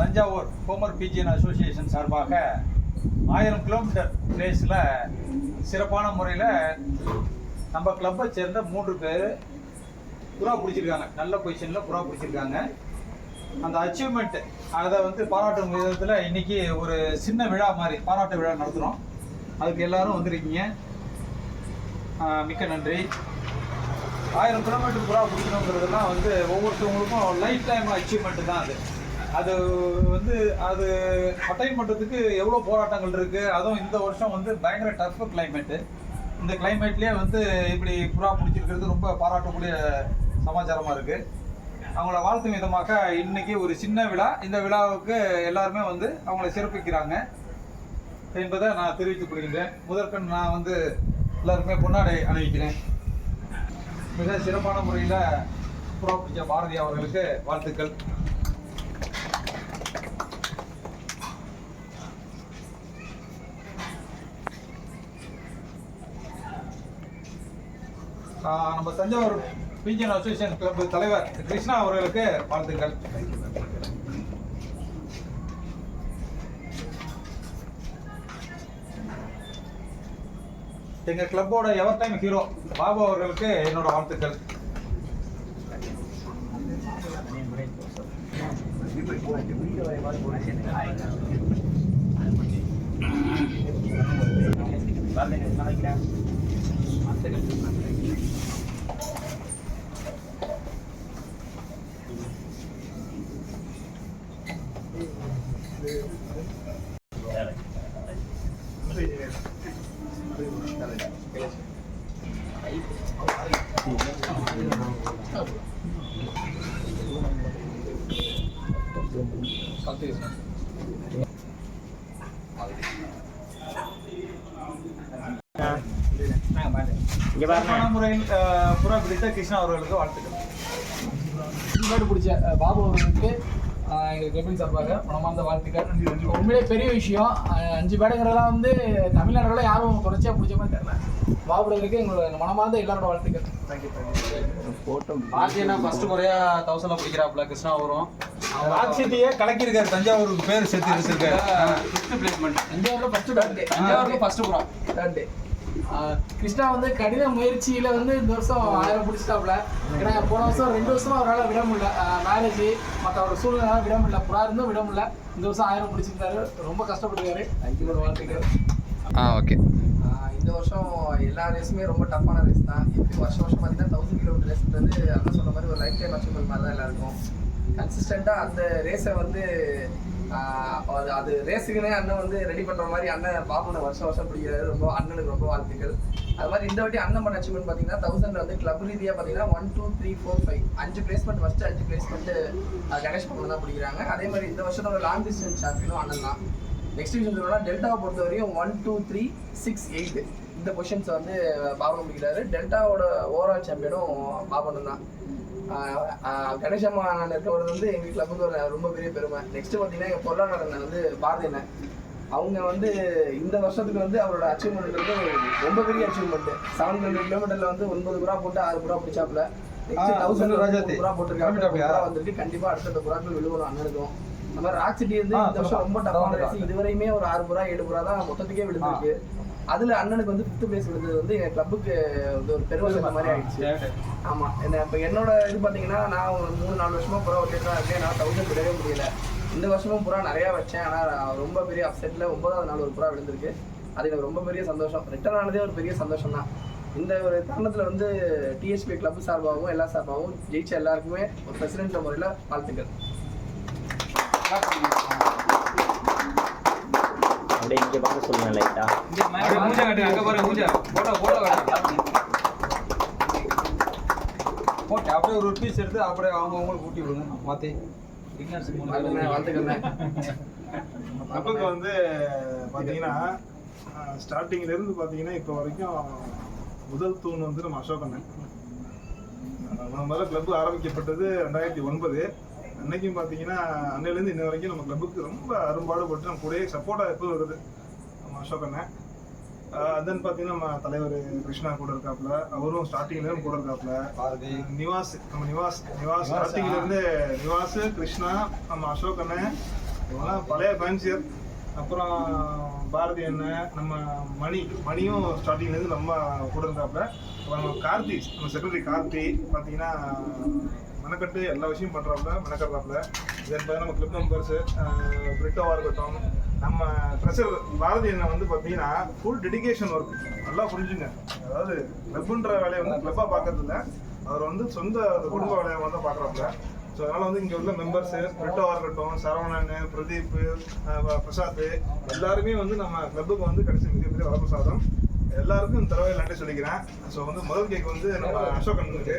Thanjavur Homer பிஜிஎன் association சார்பாக 1000 kilometre ரேஸில் சிறப்பான முறையில் நம்ம கிளப்பை சேர்ந்த 3 பேர் புறா பிடிச்சிருக்காங்க. நல்ல பொசிஷனில் புறா பிடிச்சிருக்காங்க. அந்த அச்சீவ்மெண்ட் அதை வந்து பாராட்டும் விதத்தில் இன்றைக்கி ஒரு சின்ன விழா மாதிரி பாராட்டு விழா நடத்துகிறோம். அதுக்கு எல்லோரும் வந்திருக்கீங்க. மிக்க நன்றி. 1000 கிலோமீட்டர் புறா பிடிக்கணுங்கிறதுலாம் வந்து ஒவ்வொருத்தவங்களுக்கும் லைஃப் டைம் அச்சீவ்மெண்ட்டு தான். அது வந்து அது அட்டைன் பண்ணுறதுக்கு எவ்வளோ போராட்டங்கள் இருக்குது. அதுவும் இந்த வருஷம் வந்து பயங்கர டஃப் கிளைமேட்டு. இந்த கிளைமேட்லேயே வந்து இப்படி புறா பிடிச்சிருக்கிறது ரொம்ப பாராட்டக்கூடிய சமாச்சாரமாக இருக்குது. அவங்கள வாழ்த்தும் விதமாக இன்றைக்கி ஒரு சின்ன விழா. இந்த விழாவுக்கு எல்லாருமே வந்து அவங்கள சிறப்பிக்கிறாங்க என்பதை நான் தெரிவித்துக் கொள்கின்றேன். முதற்கண் நான் வந்து எல்லாருமே பொன்னாடை அணிவிக்கிறேன். மிக சிறப்பான முறையில் புறா பிடிச்ச பாரதி அவர்களுக்கு வாழ்த்துக்கள். நம்ம தஞ்சாவூர் பிஜிஎன் அசோசியேஷன் கிளப் தலைவர் கிருஷ்ணா அவர்களுக்கு வாழ்த்துக்கள். எங்கள் கிளப்போட எவர் டைம் ஹீரோ பாபு அவர்களுக்கு என்னோட வாழ்த்துக்கள். முறையில் புறா பிடித்த கிருஷ்ணா அவர்களுக்கு வாழ்த்துக்கள். பிடிச்ச பாபு அவர்களுக்கு எங்கள் கிளப்பின் சார்பாக மனமார்ந்த வாழ்த்துக்கள். உண்மையிலே பெரிய விஷயம். 5 பேடுங்கிறதெல்லாம் வந்து தமிழ்நாடுல யாரும் தொடர்ச்சியாக பிடிச்ச மாதிரி தெரியல. பாபுகளுக்கு எங்களோட மனமார்ந்த எல்லாரோட வாழ்த்துக்கள். ஆர்ஜினா ஃபர்ஸ்ட் முறையாக 1000 பிடிக்கிறாப்புல கிருஷ்ணா வரும். ராக்சிட்டியே கலக்கியிருக்காரு. தஞ்சாவூருக்கு பேர் சேர்த்து வச்சிருக்காரு. 5th placement. தஞ்சாவூர்ல ஃபர்ஸ்ட் புறா. கிருஷ்ணா வந்து கடின முயற்சியில வந்து இந்த வருஷம் 1000 பிடிச்சிட்டாப்புல. ஏன்னா போன வருஷம் 2 வருஷமா அவரால் விட முடியல. மேரேஜ் மற்றவரோட சூழ்நிலை விட முடியல. புறா இருந்தும் விட முடியல. இந்த வருஷம் 1000 பிடிச்சிருந்தாரு. ரொம்ப கஷ்டப்பட்டுருக்காரு. ஐயோட வாழ்த்துக்கள். ஓகே. இந்த வருஷம் எல்லா ரேஸுமே ரொம்ப டஃப்பான ரேஸ் தான். எப்படி வருஷம் பார்த்தீங்கன்னா 1000 கிலோமீட்டர் ரேஸ்ன்றது அண்ணன் சொன்ன மாதிரி ஒரு லைஃப் டைம் அச்சீவ்மெண்ட் மாதிரி தான் எல்லாருக்கும். கன்சிஸ்டண்ட்டாக அந்த ரேஸை வந்து அது ரேஸுக்குன்னே அண்ணன் வந்து ரெடி பண்ணுற மாதிரி அண்ணன் பாபுனை வருஷம் பிடிக்கிறது. ரொம்ப அண்ணனுக்கு ரொம்ப வாழ்த்துக்கள். அது மாதிரி இந்த வாட்டி அண்ணன் பண்ண அச்சீவ்மெண்ட் பார்த்தீங்கன்னா 1000 வந்து கிளப் ரீதியாக பார்த்தீங்கன்னா 1 2 3 4 5 5 placement first 5 placement Ganesh Babu தான் பிடிக்கிறாங்க. அதே மாதிரி இந்த வருஷத்தோட லாங் டிஸ்டன்ஸ் சாம்பியனும் அண்ணன் தான். நெக்ஸ்ட் விஷயம் சொல்லணும்னா டெல்டாவை பொறுத்த வரையும் 1 2 3 6 8 இந்த பொசிஷன்ஸை வந்து பாபு பிடிக்கிறாரு. டெல்டாவோட ஓவரால் சாம்பியனும் பாபன் தான். கணேசம்மா நான் இருக்கிறது வந்து எங்கள் கிளப்புக்கு ஒரு ரொம்ப பெரிய பெருமை. நெக்ஸ்ட் பார்த்தீங்கன்னா எங்கள் பொருளாதார வந்து பாரதி அண்ணன். அவங்க வந்து இந்த வருஷத்துக்கு வந்து அவரோட அச்சீவ்மெண்ட் வந்து ரொம்ப பெரிய அச்சீவ்மெண்ட். 700 கிலோமீட்டரில் வந்து 9 புறா போட்டு 6 புறா பிடிச்சாப்புல. நெக்ஸ்ட் 1000 புறா போட்டிருக்காங்க. வந்துட்டு கண்டிப்பாக அடுத்த புறாக்கள் விழுவணும் அண்ணனுக்கும். அந்த மாதிரி ராக்சிட்டி வந்து இந்த வருஷம் ரொம்ப டஃப்பான ரேஸ். இதுவரையுமே ஒரு 6 புறா 7 புறா தான் மொத்தத்துக்கே விழுந்திருக்கு. அதில் அண்ணனுக்கு வந்து 5th பிளேஸ் விழுந்தது வந்து எங்கள் கிளப்புக்கு ஒரு பெருமை மாதிரி ஆயிடுச்சு. ஆமாம். இப்போ என்னோட இது பார்த்தீங்கன்னா நான் ஒரு 3-4 வருஷமாக புறா வச்சுட்டு தான் இருக்கேன். நான் 1000 விடவே முடியல. இந்த வருஷமும் புறா நிறையா வச்சேன். ஆனால் ரொம்ப பெரிய அப்செட்டில் 9வது நாள் ஒரு புறா விழுந்திருக்கு. அது எனக்கு ரொம்ப பெரிய சந்தோஷம். ரிட்டர்ன் ஆனதே ஒரு பெரிய சந்தோஷம் தான். இந்த ஒரு தருணத்தில் வந்து டிஎஸ்பி கிளப் சார்பாகவும் எல்லா சார்பாகவும் ஜெயிச்ச எல்லாருக்குமே ஒரு பிரசிடென்ட் முறையில் வாழ்த்துக்கள். அப்படியே இங்கே பார்க்க சொல்லுங்க லைட்டா. போட்டு அப்படியே ஒரு பீஸ் எடுத்து அப்படியே அவங்களுக்கு ஊட்டி விடுங்க. மாற்றி கிளப்புக்கு வந்து பார்த்தீங்கன்னா ஸ்டார்டிங்லேருந்து பார்த்தீங்கன்னா இப்போ வரைக்கும் முதல் தூண் வந்து நம்ம அசோக் அண்ணன். முதல்ல கிளப்பு ஆரம்பிக்கப்பட்டது 2009. அன்னைக்கும் பார்த்தீங்கன்னா அன்னையிலேருந்து இன்ன வரைக்கும் நம்ம கிளப்புக்கு ரொம்ப அரும்பாடுபட்டு நம்ம கூட சப்போர்ட்டாக எப்போ வருது நம்ம அசோக் அண்ணன். தென் பார்த்தீங்கன்னா நம்ம தலைவர் கிருஷ்ணா கூட இருக்காப்புல. அவரும் ஸ்டார்டிங்லேருந்து கூட இருக்காப்புல. நிவாஸ் நம்ம நிவாஸ் ஸ்டார்டிங்லேருந்து நிவாஸ் கிருஷ்ணா நம்ம அசோக் அண்ணன் இவங்கெல்லாம் பழைய ஃபேன்சியர். அப்புறம் பாரதி அண்ணன், நம்ம மணியும் ஸ்டார்டிங்லேருந்து நம்ம கூட இருந்தாப்புல. அப்புறம் நம்ம கார்த்தி, நம்ம செக்ரட்டரி கார்த்தி பார்த்தீங்கன்னா மெனக்கட்டு எல்லா விஷயம் பண்ணுறாப்புல, மெனக்கட்டுறாப்புல. இதன் பார்த்தா நம்ம கிளப் மெம்பர்ஸு பிரிட்டோவாக இருக்கட்டும், நம்ம ட்ரெஷர் பாரதி அண்ணன் வந்து பார்த்தீங்கன்னா ஃபுல் டெடிகேஷன் ஒர்க். நல்லா புரிஞ்சுங்க, அதாவது கிளப்புன்ற வேலையை வந்து கிளப்பாக பார்க்கறது இல்லை, அவர் வந்து சொந்த குடும்ப வேலையை வந்து பார்க்குறாப்புல. ஸோ அதனால் வந்து இங்கே உள்ள மெம்பர்ஸு பிரிட்டோவாக இருக்கட்டும், சரவணன், பிரதீப், பிரசாத் எல்லாருமே வந்து நம்ம கிளப்புக்கு வந்து கிடைச்ச மிகப்பெரிய வரப்பிரசாதம். எல்லாருக்கும் இந்த தடவை நன்றி சொல்லிக்கிறேன். ஸோ வந்து முதல் கேக் வந்து நம்ம அசோகனுக்கு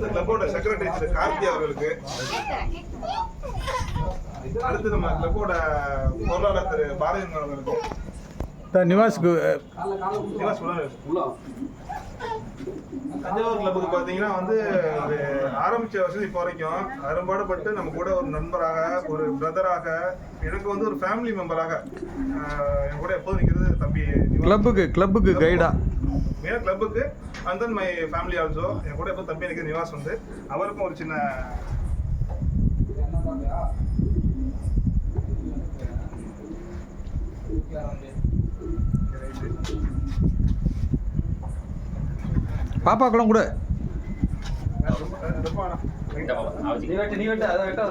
கிளப்போட செக்ரட்டரி திரு கார்த்தி அவர்களுக்கு, அடுத்து நம்ம கிளப்போட பொருளாளர் திரு பாரதி அவர்களுக்கு, நிவாஸ்க்கு தஞ்சாவூர் கிளப்புக்கு பார்த்தீங்கன்னா வந்து ஒரு ஆரம்பித்த வருஷம் இப்போ வரைக்கும் அரும்பாடுபட்டு நம்ம கூட ஒரு நண்பராக, ஒரு பிரதராக, எனக்கு வந்து ஒரு ஃபேமிலி மெம்பராக என் கூட எப்போதும் நிற்கிறது தம்பி. கிளப்புக்கு கைடா மெயினாக கிளப்புக்கு and then my family also. என் கூட எப்போ தம்பி நிற்கிறது நிவாஸ் வந்து, அவருக்கும் ஒரு சின்ன பாப்பாக்கெல்லாம் கூட ரொம்ப நீ வெட்டு அதை வெட்ட